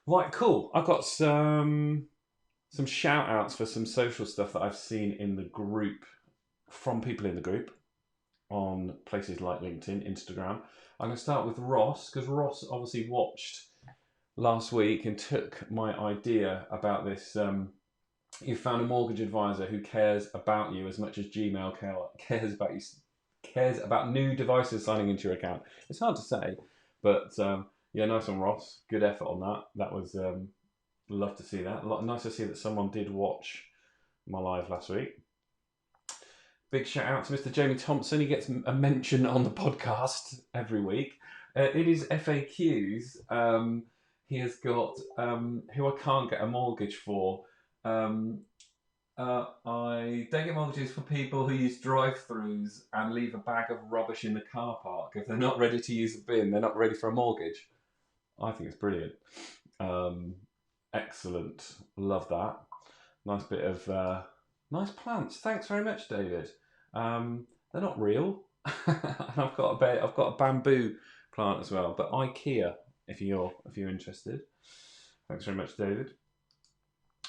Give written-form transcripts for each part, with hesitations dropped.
Right, cool. I've got some shout outs for some social stuff that I've seen in the group from people in the group on places like LinkedIn, Instagram. I'm going to start with Ross because Ross obviously watched last week and took my idea about this. You found a mortgage advisor who cares about you as much as Gmail cares about you, cares about new devices signing into your account. It's hard to say, but yeah, nice one, Ross. Good effort on that. That was love to see that. Nice to see that someone did watch my live last week. Big shout out to Mr. Jamie Thompson. He gets a mention on the podcast every week. In his FAQs, he has got who I can't get a mortgage for. Um, I don't get mortgages for people who use drive-throughs and leave a bag of rubbish in the car park. If they're not ready to use a bin, they're not ready for a mortgage. I think it's brilliant. Um, Excellent. Love that. Nice bit of nice plants. Thanks very much, David. They're not real. I've got a bamboo plant as well, but IKEA if you're interested. Thanks very much, David.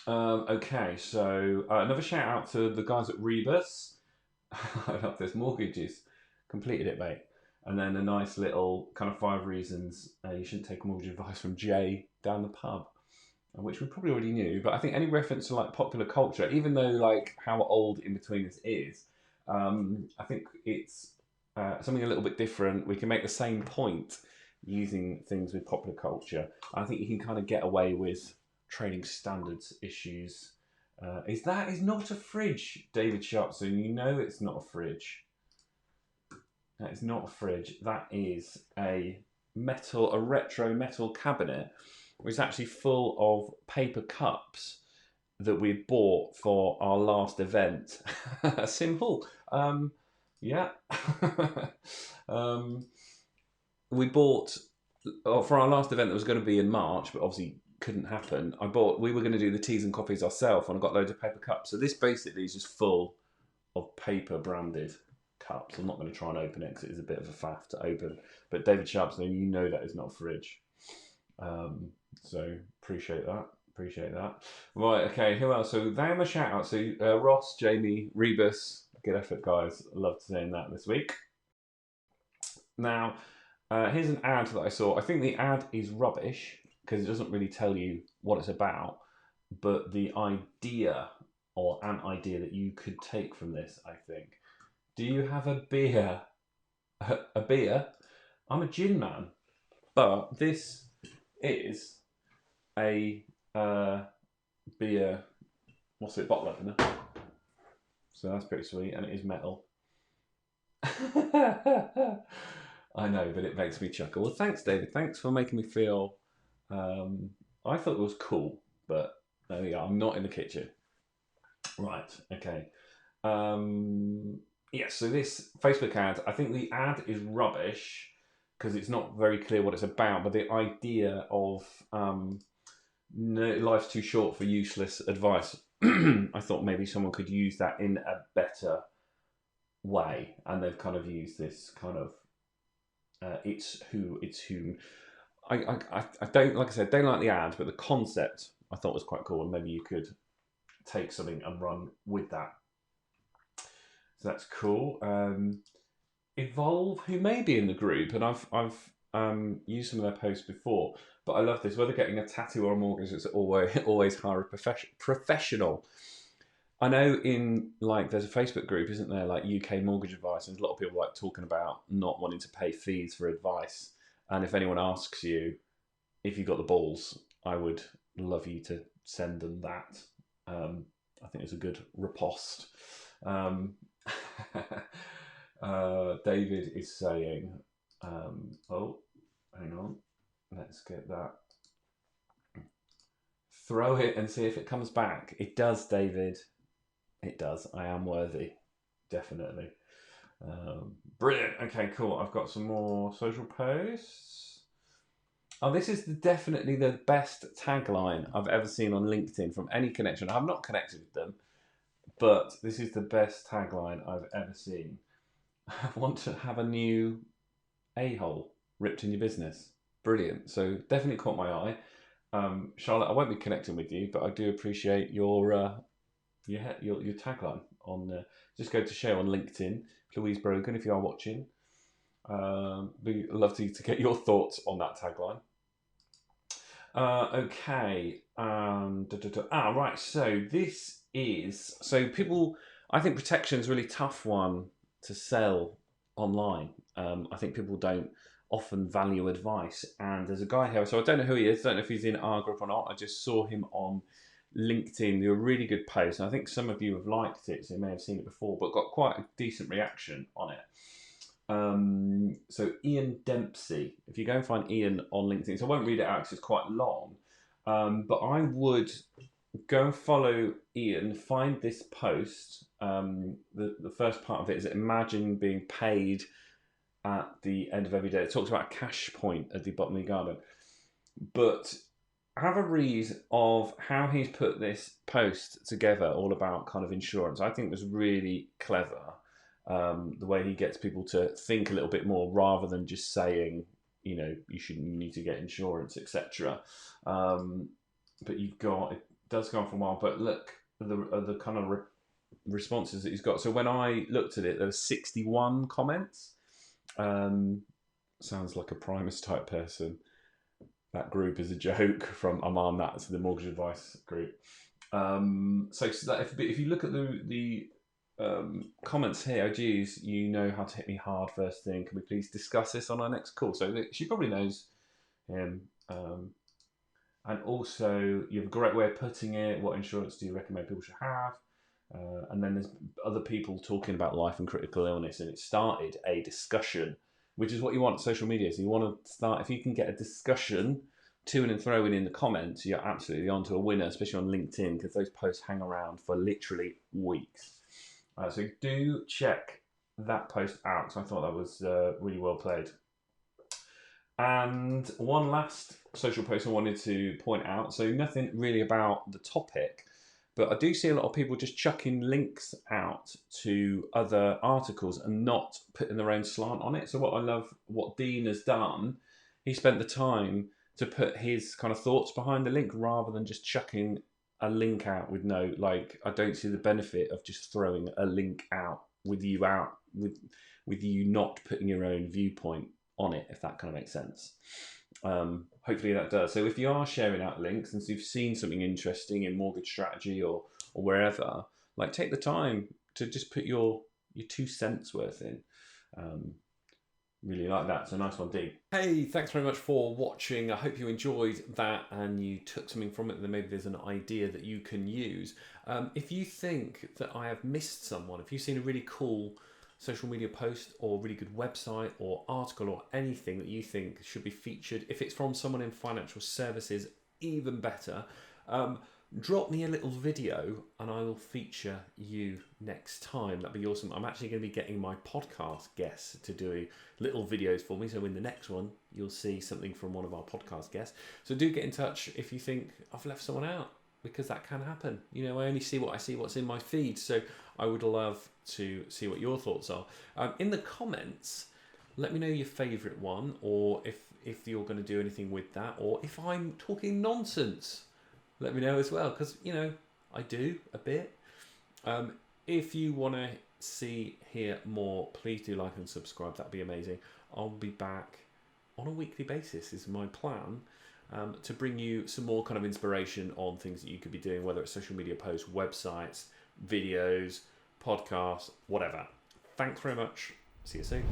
Okay, so another shout out to the guys at Rebus. I love this. Mortgages completed it, mate. And then a nice little kind of 5 reasons you shouldn't take mortgage advice from Jay down the pub, which we probably already knew. But I think any reference to like popular culture, even though like how old In Between Us is, I think it's something a little bit different. We can make the same point using things with popular culture. I think you can kind of get away with training standards issues. Is not a fridge, David Sharpson? You know it's not a fridge. That is not a fridge. That is a retro metal cabinet, which is actually full of paper cups that we bought for our last event. Simple. Yeah. um, we bought for our last event that was going to be in March, but obviously couldn't happen. We were going to do the teas and coffees ourselves, and I got loads of paper cups. So this basically is just full of paper branded cups. I'm not going to try and open it because it is a bit of a faff to open. But David Sharpson, you know that is not a fridge. So appreciate that. Appreciate that. Right, okay, who else? So they are my shout out. So Ross, Jamie, Rebus, good effort, guys. Loved seeing that this week. Now, here's an ad that I saw. I think the ad is rubbish because it doesn't really tell you what it's about, but the idea or an idea that you could take from this, I think. Do you have a beer? A beer? I'm a gin man, but this is a beer. What's it? Bottle opener. So that's pretty sweet, and it is metal. I know, but it makes me chuckle. Well, thanks, David. Thanks for making me feel. I thought it was cool, but there we go. I'm not in the kitchen. Right. Okay. Yeah. So this Facebook ad, I think the ad is rubbish because it's not very clear what it's about. But the idea of no, life's too short for useless advice. I thought maybe someone could use that in a better way, and they've kind of used this kind of it's who, it's whom. I don't, like I said, don't like the ad, but the concept I thought was quite cool, and maybe you could take something and run with that. So that's cool. Evolve, who may be in the group, and I've used some of their posts before, but I love this. Whether getting a tattoo or a mortgage, it's always hire a professional. I know in like there's a Facebook group, isn't there, like UK mortgage advice, and a lot of people like talking about not wanting to pay fees for advice. And if anyone asks you if you've got the balls, I would love you to send them that. I think it's a good riposte. Um, David is saying, oh, hang on, let's get that. Throw it and see if it comes back. It does, David. It does. I am worthy. Definitely. Brilliant. Okay, cool. I've got some more social posts. Oh, this is definitely the best tagline I've ever seen on LinkedIn from any connection. I've not connected with them, but this is the best tagline I've ever seen. I want to have a new a-hole ripped in your business. Brilliant. So definitely caught my eye. Charlotte, I won't be connecting with you, but I do appreciate your tagline on. Just go to share on LinkedIn, Louise Brogan, if you are watching. Be lovely to get your thoughts on that tagline. Okay. Right. So people. I think protection is a really tough one to sell online. I think people don't often value advice. And there's a guy here. So I don't know who he is. I don't know if he's in our group or not. I just saw him on LinkedIn do a really good post. And I think some of you have liked it, so you may have seen it before, but got quite a decent reaction on it. So Ian Dempsey, if you go and find Ian on LinkedIn, so I won't read it out because it's quite long, but I would go and follow Ian, find this post. The first part of it is imagine being paid at the end of every day. It talks about a cash point at the bottom of the garden, but have a read of how he's put this post together, all about kind of insurance. I think it was really clever. The way he gets people to think a little bit more rather than just saying, you need to get insurance, etc. But it does go on for a while. But look, the kind of responses that he's got. So when I looked at it, there were 61 comments. Sounds like a Primus type person. That group is a joke from Aman. That's the mortgage advice group. So that if you look at the comments here, oh geez, you know how to hit me hard first thing. Can we please discuss this on our next call? So she probably knows him. And also, you have a great way of putting it. What insurance do you recommend people should have? And then there's other people talking about life and critical illness, and it started a discussion, which is what you want on social media. So you want to start, if you can get a discussion to and throw it in the comments, you're absolutely onto a winner, especially on LinkedIn, because those posts hang around for literally weeks. So do check that post out, because I thought that was really well played. And one last social post I wanted to point out, so nothing really about the topic, but I do see a lot of people just chucking links out to other articles and not putting their own slant on it. So what I love, what Dean has done, he spent the time to put his kind of thoughts behind the link rather than just chucking a link out with no, I don't see the benefit of just throwing a link out with you not putting your own viewpoint on it, if that kind of makes sense. Hopefully that does. So if you are sharing out links and so you've seen something interesting in mortgage strategy or wherever, take the time to just put your 2 cents worth in. Really like that. So nice one, Dee. Hey, thanks very much for watching. I hope you enjoyed that and you took something from it, that maybe there's an idea that you can use. If you think that I have missed someone, if you've seen a really cool social media post or really good website or article or anything that you think should be featured, if it's from someone in financial services, even better, drop me a little video and I will feature you next time. That'd be awesome. I'm actually going to be getting my podcast guests to do little videos for me, so in the next one you'll see something from one of our podcast guests. So do get in touch if you think I've left someone out, because that can happen. I only see what I see, what's in my feed, so I would love to see what your thoughts are. In the comments, let me know your favourite one, or if you're going to do anything with that, or if I'm talking nonsense, let me know as well, because I do a bit. If you want to hear more, please do like and subscribe. That'd be amazing. I'll be back on a weekly basis is my plan, to bring you some more kind of inspiration on things that you could be doing, whether it's social media posts, websites, videos, podcasts, whatever. Thanks very much. See you soon.